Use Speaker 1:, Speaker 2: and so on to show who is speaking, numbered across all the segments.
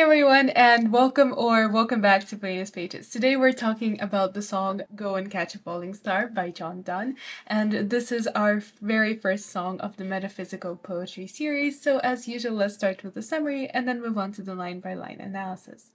Speaker 1: everyone, and welcome back to Playlist Pages. Today we're talking about the song Go and Catch a Falling Star by John Donne, and this is our very first song of the Metaphysical Poetry series. So as usual, let's start with the summary and then move on to the line-by-line analysis.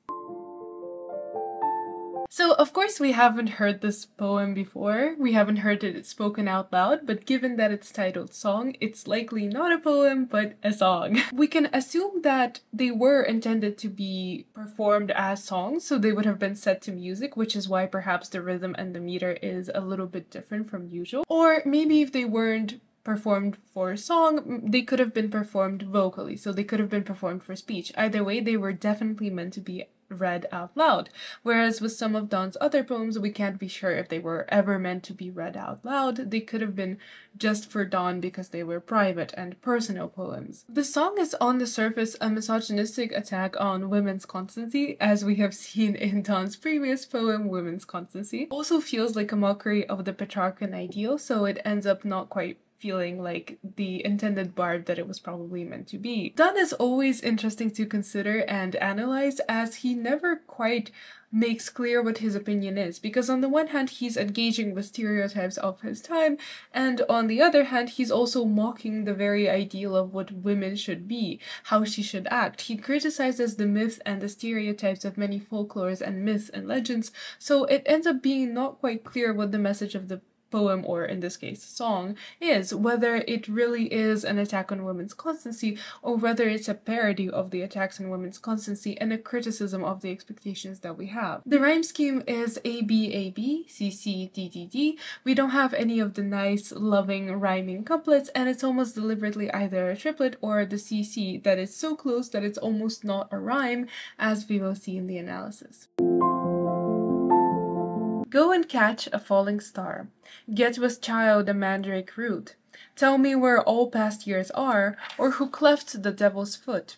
Speaker 1: So, of course, we haven't heard this poem before. We haven't heard it spoken out loud, but given that it's titled Song, it's likely not a poem, but a song. We can assume that they were intended to be performed as songs, so they would have been set to music, which is why perhaps the rhythm and the meter is a little bit different from usual. Or maybe if they weren't performed for a song, they could have been performed vocally, so they could have been performed for speech. Either way, they were definitely meant to be read out loud, whereas with some of Donne's other poems, we can't be sure if they were ever meant to be read out loud. They could have been just for Donne because they were private and personal poems. The song is on the surface a misogynistic attack on women's constancy, as we have seen in Donne's previous poem, Women's Constancy. Also feels like a mockery of the Petrarchan ideal, so it ends up not quite feeling like the intended bard that it was probably meant to be. Donne is always interesting to consider and analyze, as he never quite makes clear what his opinion is, because on the one hand he's engaging with stereotypes of his time, and on the other hand he's also mocking the very ideal of what women should be, how she should act. He criticizes the myths and the stereotypes of many folklores and myths and legends, so it ends up being not quite clear what the message of the poem, or in this case song, is, whether it really is an attack on women's constancy or whether it's a parody of the attacks on women's constancy and a criticism of the expectations that we have. The rhyme scheme is A B A B C C D D D. We don't have any of the nice loving rhyming couplets, and it's almost deliberately either a triplet or the CC that is so close that it's almost not a rhyme, as we will see in the analysis. Go and catch a falling star. Get with child a mandrake root. Tell me where all past years are, or who cleft the devil's foot.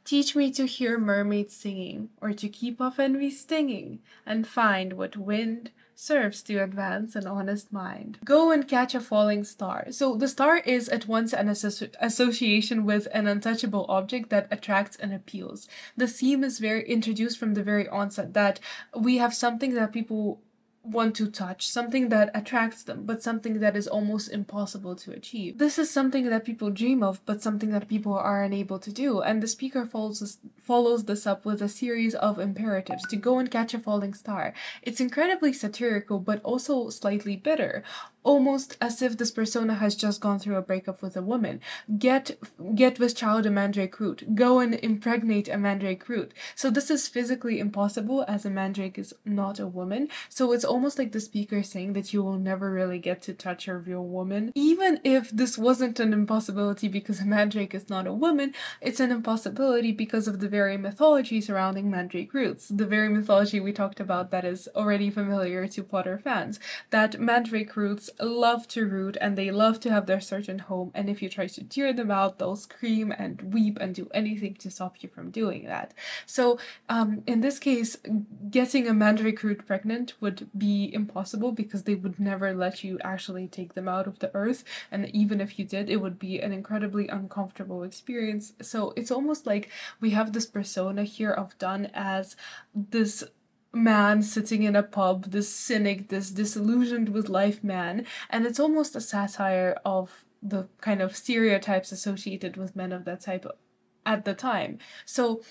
Speaker 1: Teach me to hear mermaids singing, or to keep off envy's stinging, and find what wind serves to advance an honest mind. Go and catch a falling star. So the star is at once an association with an untouchable object that attracts and appeals. The theme is very introduced from the very onset, that we have something that people want to touch, something that attracts them, but something that is almost impossible to achieve. This is something that people dream of, but something that people are unable to do, and the speaker follows this up with a series of imperatives to go and catch a falling star. It's incredibly satirical, but also slightly bitter, almost as if this persona has just gone through a breakup with a woman. Get with child a mandrake root. Go and impregnate a mandrake root. So this is physically impossible, as a mandrake is not a woman, so it's almost like the speaker saying that you will never really get to touch a real woman. Even if this wasn't an impossibility because a mandrake is not a woman, it's an impossibility because of the very mythology surrounding mandrake roots. The very mythology we talked about that is already familiar to Potter fans, that mandrake roots love to root and they love to have their certain home, and if you try to tear them out, they'll scream and weep and do anything to stop you from doing that. So in this case, getting a mandrake root pregnant would be impossible because they would never let you actually take them out of the earth, and even if you did, it would be an incredibly uncomfortable experience. So it's almost like we have this persona here of Donne as this man sitting in a pub, this cynic, this disillusioned with life man, and it's almost a satire of the kind of stereotypes associated with men of that type at the time. So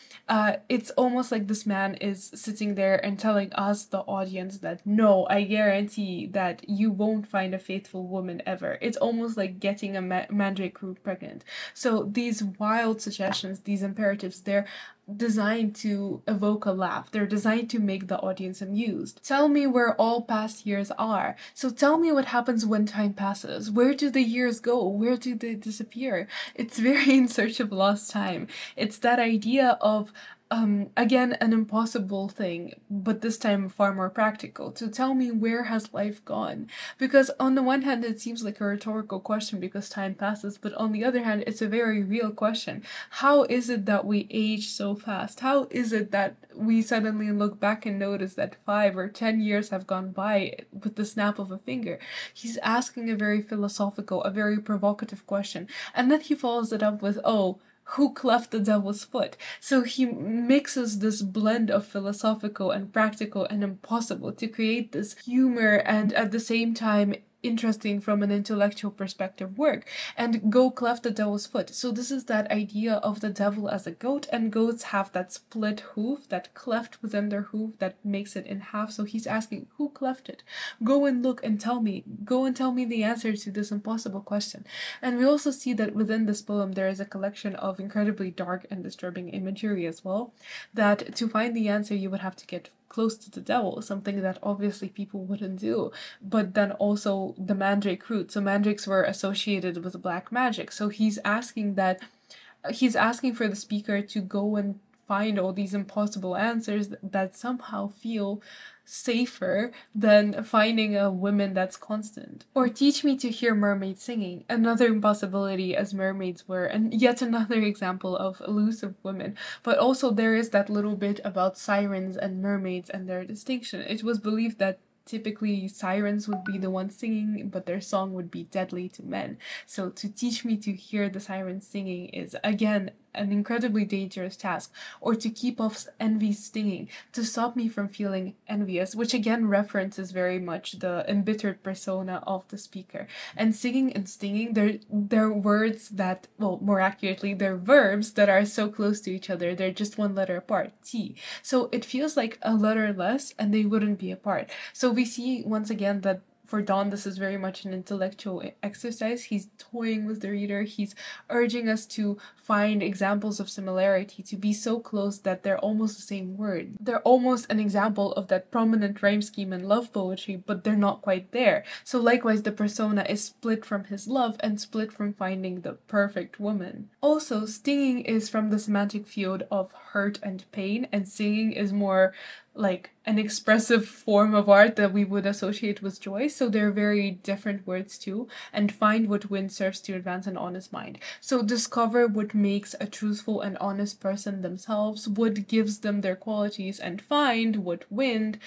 Speaker 1: it's almost like this man is sitting there and telling us, the audience, that no, I guarantee that you won't find a faithful woman ever. It's almost like getting a mandrake root pregnant. So these wild suggestions, these imperatives, they're designed to evoke a laugh. They're designed to make the audience amused. Tell me where all past years are. So tell me what happens when time passes. Where do the years go? Where do they disappear? It's very in search of lost time. It's that idea of again, an impossible thing, but this time far more practical. To tell me, where has life gone? Because on the one hand, it seems like a rhetorical question because time passes, but on the other hand, it's a very real question. How is it that we age so fast? How is it that we suddenly look back and notice that 5 or 10 years have gone by with the snap of a finger? He's asking a very philosophical, a very provocative question, and then he follows it up with, oh, who cleft the devil's foot? So he mixes this blend of philosophical and practical and impossible to create this humor and at the same time interesting from an intellectual perspective work. And go cleft the devil's foot. So this is that idea of the devil as a goat, and goats have that split hoof, that cleft within their hoof that makes it in half. So he's asking, who cleft it? Go and look and tell me. Go and tell me the answer to this impossible question. And we also see that within this poem there is a collection of incredibly dark and disturbing imagery as well, that to find the answer you would have to get close to the devil, something that obviously people wouldn't do. But then also the mandrake root. So mandrakes were associated with black magic. So he's asking for the speaker to go and find all these impossible answers that somehow feel safer than finding a woman that's constant. Or teach me to hear mermaids singing, another impossibility as mermaids were, and yet another example of elusive women. But also there is that little bit about sirens and mermaids and their distinction. It was believed that typically sirens would be the ones singing, but their song would be deadly to men. So to teach me to hear the sirens singing is again an incredibly dangerous task. Or to keep off envy's stinging, to stop me from feeling envious, which again references very much the embittered persona of the speaker. And singing and stinging, they're words that, well, more accurately, they're verbs that are so close to each other. They're just one letter apart, T. So it feels like a letter less and they wouldn't be apart. So we see once again that for Donne, this is very much an intellectual exercise. He's toying with the reader. He's urging us to find examples of similarity, to be so close that they're almost the same word. They're almost an example of that prominent rhyme scheme in love poetry, but they're not quite there. So likewise, the persona is split from his love and split from finding the perfect woman. Also, stinging is from the semantic field of hurt and pain, and singing is more like an expressive form of art that we would associate with joy. So they're very different words too. And find what wind serves to advance an honest mind. So discover what makes a truthful and honest person themselves, what gives them their qualities, and find what wind.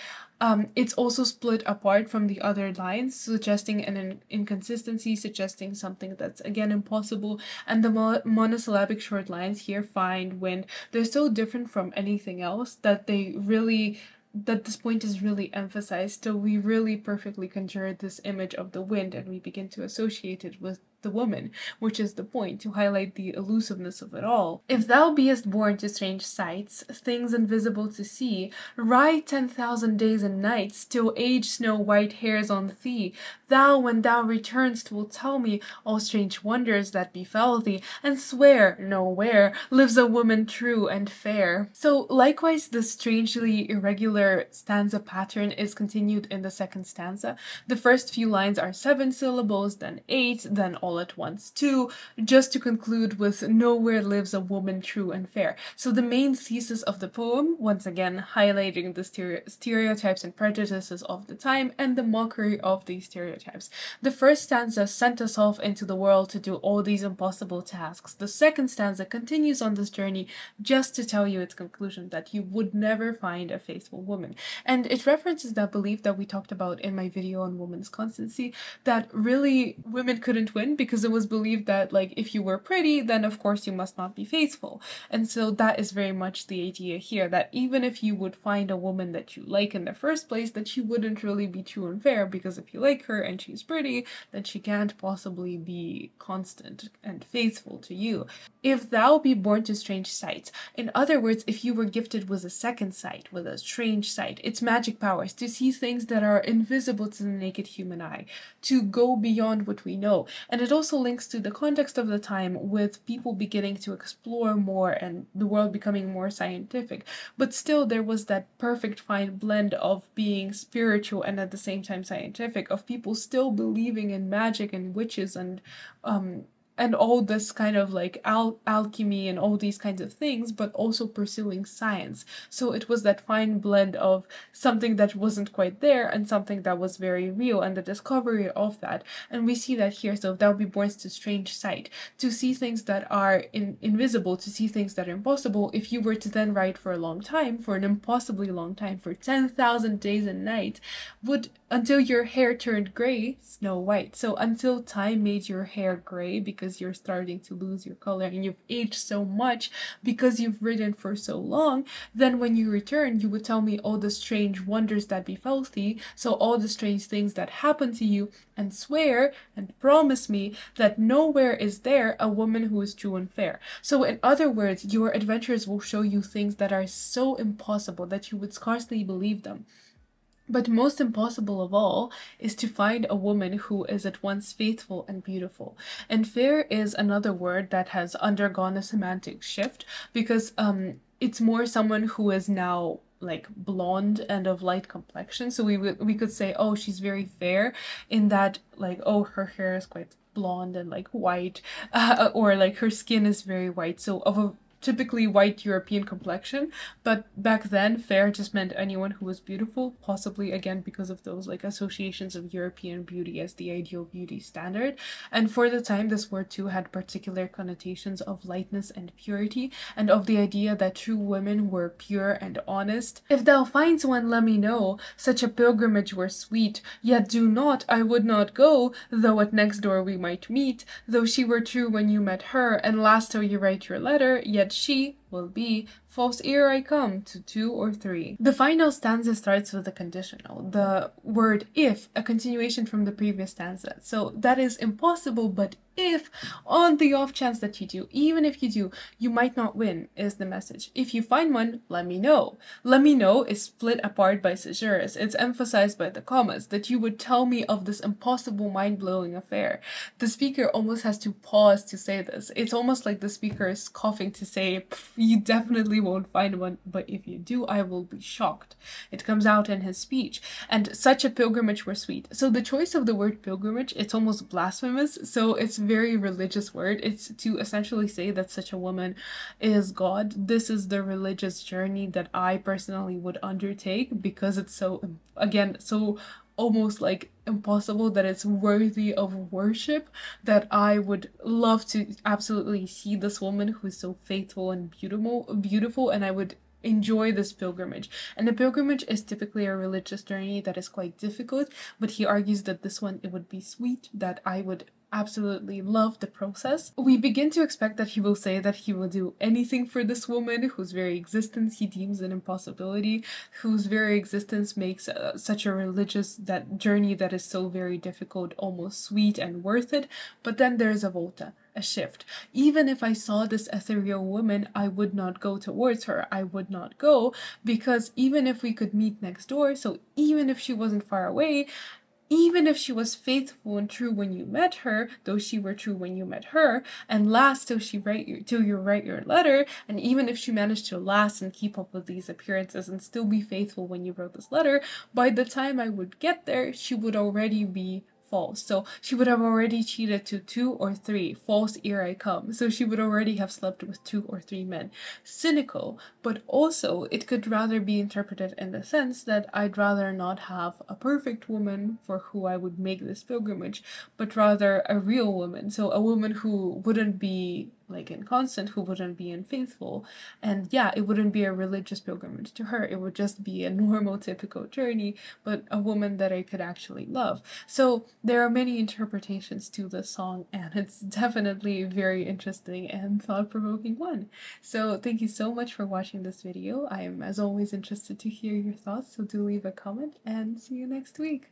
Speaker 1: It's also split apart from the other lines, suggesting an inconsistency, suggesting something that's again impossible. And the monosyllabic short lines here, find, wind, they're so different from anything else that this point is really emphasized. So we really perfectly conjure this image of the wind and we begin to associate it with the woman, which is the point, to highlight the elusiveness of it all. If thou beest born to strange sights, things invisible to see, ride 10,000 days and nights, till age snow white hairs on thee, thou when thou return'st wilt tell me all strange wonders that befell thee, and swear, nowhere lives a woman true and fair. So likewise, the strangely irregular stanza pattern is continued in the second stanza. The first few lines are 7 syllables, then 8, then all at once 2, just to conclude with nowhere lives a woman true and fair. So the main thesis of the poem, once again highlighting the stereotypes and prejudices of the time and the mockery of these stereotypes. The first stanza sent us off into the world to do all these impossible tasks. The second stanza continues on this journey just to tell you its conclusion, that you would never find a faithful woman. And it references that belief that we talked about in my video on women's constancy, that really women couldn't win because it was believed that, like, if you were pretty, then of course you must not be faithful. And so that is very much the idea here, that even if you would find a woman that you like in the first place, that she wouldn't really be true and fair, because if you like her and she's pretty, then she can't possibly be constant and faithful to you. If thou be born to strange sights, in other words, if you were gifted with a second sight, with a strange sight, its magic powers, to see things that are invisible to the naked human eye, to go beyond what we know. And it also links to the context of the time, with people beginning to explore more and the world becoming more scientific. But still there was that perfect fine blend of being spiritual and at the same time scientific, of people still believing in magic and witches and all this kind of like alchemy and all these kinds of things, but also pursuing science. So it was that fine blend of something that wasn't quite there and something that was very real, and the discovery of that. And we see that here. So thou be born to strange sight, to see things that are invisible, to see things that are impossible. If you were to then write for a long time, for an impossibly long time, for 10,000 days and nights, would until your hair turned gray, Snow White. So until time made your hair gray because you're starting to lose your color and you've aged so much because you've ridden for so long, then when you return, you would tell me all the strange wonders that befell thee, so all the strange things that happened to you, and swear and promise me that nowhere is there a woman who is true and fair. So in other words, your adventures will show you things that are so impossible that you would scarcely believe them. But most impossible of all is to find a woman who is at once faithful and beautiful. And fair is another word that has undergone a semantic shift because it's more someone who is now like blonde and of light complexion. So we could say, oh, she's very fair in that, like, oh, her hair is quite blonde and like white, or like her skin is very white. So of a typically white European complexion, but back then fair just meant anyone who was beautiful, possibly again because of those like associations of European beauty as the ideal beauty standard. And for the time, this word too had particular connotations of lightness and purity, and of the idea that true women were pure and honest. If thou finds one, let me know, such a pilgrimage were sweet, yet do not, I would not go, though at next door we might meet, though she were true when you met her, and last till you write your letter, yet she will be false ere I come to 2 or 3. The final stanza starts with a conditional, the word if, a continuation from the previous stanza. So that is impossible, but if, on the off chance that you do, even if you do, you might not win, is the message. If you find one, let me know. Let me know is split apart by caesures. It's emphasized by the commas, that you would tell me of this impossible mind-blowing affair. The speaker almost has to pause to say this. It's almost like the speaker is coughing to say, you definitely won't find one, but if you do, I will be shocked. It comes out in his speech. And such a pilgrimage were sweet. So the choice of the word pilgrimage, it's almost blasphemous. So it's a very religious word. It's to essentially say that such a woman is God. This is the religious journey that I personally would undertake because it's so, again, so almost like impossible that it's worthy of worship, that I would love to absolutely see this woman who is so faithful and beautiful, and I would enjoy this pilgrimage. And the pilgrimage is typically a religious journey that is quite difficult, but he argues that this one, it would be sweet, that I would absolutely love the process. We begin to expect that he will say that he will do anything for this woman whose very existence he deems an impossibility, whose very existence makes such a religious that journey that is so very difficult almost sweet and worth it. But then there's a volta, a shift. Even if I saw this ethereal woman, I would not go towards her. I would not go because even if we could meet next door, so even if she wasn't far away, even if she was faithful and true when you met her, though she were true when you met her, and last till you write your letter, and even if she managed to last and keep up with these appearances and still be faithful when you wrote this letter, by the time I would get there, she would already be false. So she would have already cheated to 2 or 3, false ere I come. So she would already have slept with 2 or 3 men. Cynical, but also it could rather be interpreted in the sense that I'd rather not have a perfect woman for who I would make this pilgrimage, but rather a real woman. So a woman who wouldn't be like inconstant, who wouldn't be unfaithful. And yeah, it wouldn't be a religious pilgrimage to her. It would just be a normal, typical journey, but a woman that I could actually love. So there are many interpretations to this song, and it's definitely a very interesting and thought-provoking one. So thank you so much for watching this video. I am, as always, interested to hear your thoughts, so do leave a comment, and see you next week.